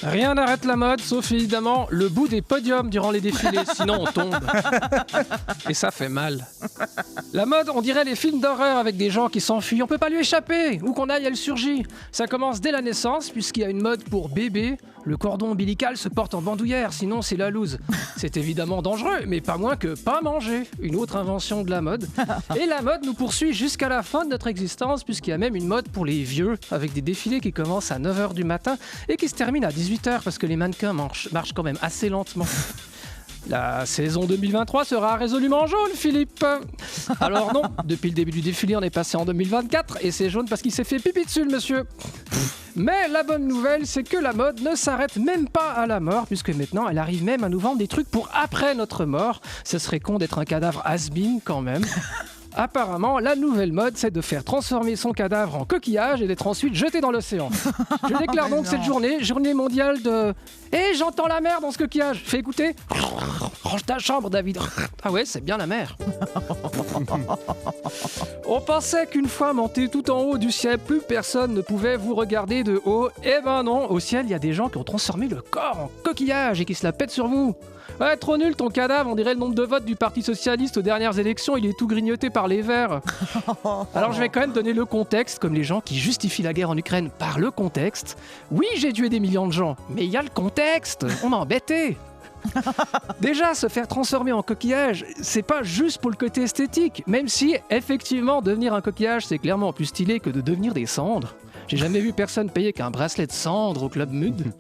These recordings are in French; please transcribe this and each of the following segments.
Rien n'arrête la mode, sauf évidemment le bout des podiums durant les défilés, sinon on tombe. Et ça fait mal. La mode, on dirait les films d'horreur avec des gens qui s'enfuient, on peut pas lui échapper, où qu'on aille, elle surgit. Ça commence dès la naissance, puisqu'il y a une mode pour bébé. Le cordon ombilical se porte en bandoulière, sinon c'est la loose. C'est évidemment dangereux, mais pas moins que pas manger, une autre invention de la mode. Et la mode nous poursuit jusqu'à la fin de notre existence, puisqu'il y a même une mode pour les vieux, avec des défilés qui commencent à 9h du matin et qui se terminent à 18h, parce que les mannequins marchent quand même assez lentement. La saison 2023 sera résolument jaune, Philippe. Alors non, depuis le début du défilé, on est passé en 2024 et c'est jaune parce qu'il s'est fait pipi dessus, le monsieur. Mais la bonne nouvelle, c'est que la mode ne s'arrête même pas à la mort, puisque maintenant, elle arrive même à nous vendre des trucs pour après notre mort. Ce serait con d'être un cadavre has-been quand même. Apparemment, la nouvelle mode, c'est de faire transformer son cadavre en coquillage et d'être ensuite jeté dans l'océan. Je déclare donc cette journée mondiale de... Eh, j'entends la mer dans ce coquillage. Fais écouter. Range ta chambre, David. Ah ouais, c'est bien la mer. On pensait qu'une fois monté tout en haut du ciel, plus personne ne pouvait vous regarder de haut. Eh ben non, au ciel, il y a des gens qui ont transformé le corps en coquillage et qui se la pètent sur vous. Ouais, trop nul ton cadavre, on dirait le nombre de votes du Parti Socialiste aux dernières élections, il est tout grignoté par les Verts. Alors je vais quand même donner le contexte, comme les gens qui justifient la guerre en Ukraine par le contexte. Oui, j'ai tué des millions de gens, mais il y a le contexte, on m'a embêté. Déjà, se faire transformer en coquillage, c'est pas juste pour le côté esthétique, même si, effectivement, devenir un coquillage, c'est clairement plus stylé que de devenir des cendres. J'ai jamais vu personne payer qu'un bracelet de cendre au Club Mud.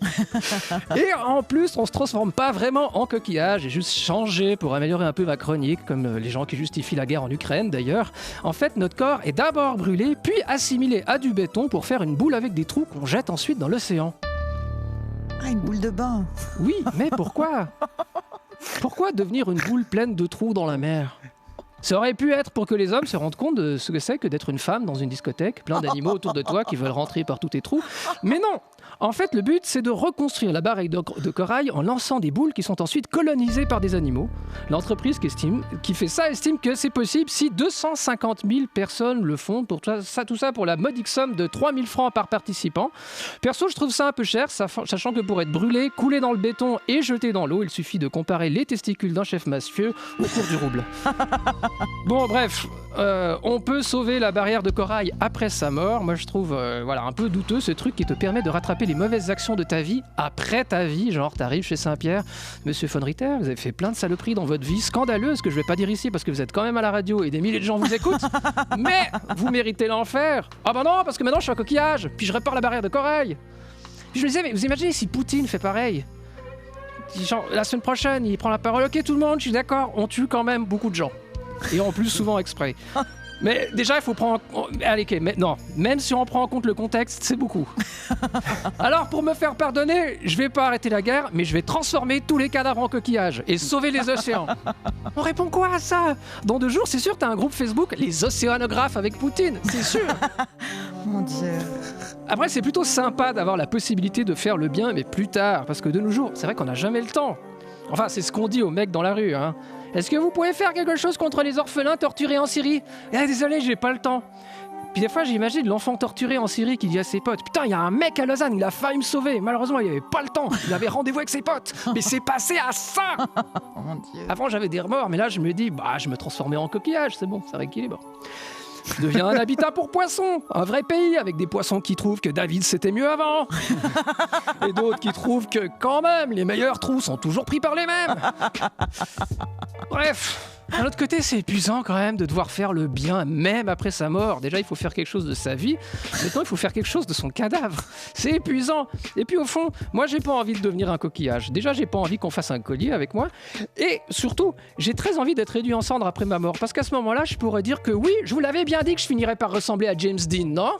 Et en plus, on se transforme pas vraiment en coquillage. J'ai juste changé pour améliorer un peu ma chronique, comme les gens qui justifient la guerre en Ukraine d'ailleurs. En fait, notre corps est d'abord brûlé, puis assimilé à du béton pour faire une boule avec des trous qu'on jette ensuite dans l'océan. Ah, une boule de bain. Oui, mais pourquoi ? Pourquoi devenir une boule pleine de trous dans la mer ? Ça aurait pu être pour que les hommes se rendent compte de ce que c'est que d'être une femme dans une discothèque, plein d'animaux autour de toi qui veulent rentrer par tous tes trous. Mais non ! En fait, le but, c'est de reconstruire la barrière de corail en lançant des boules qui sont ensuite colonisées par des animaux. L'entreprise qui fait ça estime que c'est possible si 250 000 personnes le font. Tout ça pour la modique somme de 3 000 francs par participant. Perso, je trouve ça un peu cher, sachant que pour être brûlé, coulé dans le béton et jeté dans l'eau, il suffit de comparer les testicules d'un chef mafieux au cours du rouble. Bon, bref, on peut sauver la barrière de corail après sa mort. Moi, je trouve un peu douteux ce truc qui te permet de rattraper les mauvaises actions de ta vie après ta vie. Genre, t'arrives chez Saint-Pierre, Monsieur von Ritter, vous avez fait plein de saloperies dans votre vie scandaleuses que je vais pas dire ici parce que vous êtes quand même à la radio et des milliers de gens vous écoutent. Mais vous méritez l'enfer. Ah bah non, parce que maintenant je suis un coquillage, puis je répare la barrière de corail. Puis je me disais, mais vous imaginez si Poutine fait pareil ? Genre, la semaine prochaine, il prend la parole. Ok, tout le monde, je suis d'accord, on tue quand même beaucoup de gens. Et en plus, souvent exprès. Mais déjà, il faut prendre... Allez, okay, mais non, même si on prend en compte le contexte, c'est beaucoup. Alors, pour me faire pardonner, je vais pas arrêter la guerre, mais je vais transformer tous les cadavres en coquillages et sauver les océans. On répond quoi à ça ? Dans 2 jours, c'est sûr, t'as un groupe Facebook, les océanographes avec Poutine, c'est sûr. Mon Dieu. Après, c'est plutôt sympa d'avoir la possibilité de faire le bien, mais plus tard, parce que de nos jours, c'est vrai qu'on n'a jamais le temps. Enfin, c'est ce qu'on dit aux mecs dans la rue, hein. Est-ce que vous pouvez faire quelque chose contre les orphelins torturés en Syrie ? Désolé, j'ai pas le temps. Puis des fois, j'imagine l'enfant torturé en Syrie qui dit à ses potes « Putain, il y a un mec à Lausanne, il a failli me sauver. Malheureusement, il avait pas le temps. Il avait rendez-vous avec ses potes. Mais c'est passé à ça !» Oh mon Dieu. Avant, j'avais des remords, mais là, je me dis « je me transformais en coquillage, c'est bon, ça rééquilibre. » Je deviens un habitat pour poissons, un vrai pays avec des poissons qui trouvent que David c'était mieux avant et d'autres qui trouvent que quand même les meilleurs trous sont toujours pris par les mêmes. Bref, d'un autre côté c'est épuisant quand même de devoir faire le bien même après sa mort. Déjà il faut faire quelque chose de sa vie, maintenant il faut faire quelque chose de son cadavre. C'est épuisant. Et puis au fond, moi j'ai pas envie de devenir un coquillage. Déjà j'ai pas envie qu'on fasse un collier avec moi. Et surtout, j'ai très envie d'être réduit en cendres après ma mort. Parce qu'à ce moment-là, je pourrais dire que oui, je vous l'avais bien dit que je finirais par ressembler à James Dean, non ?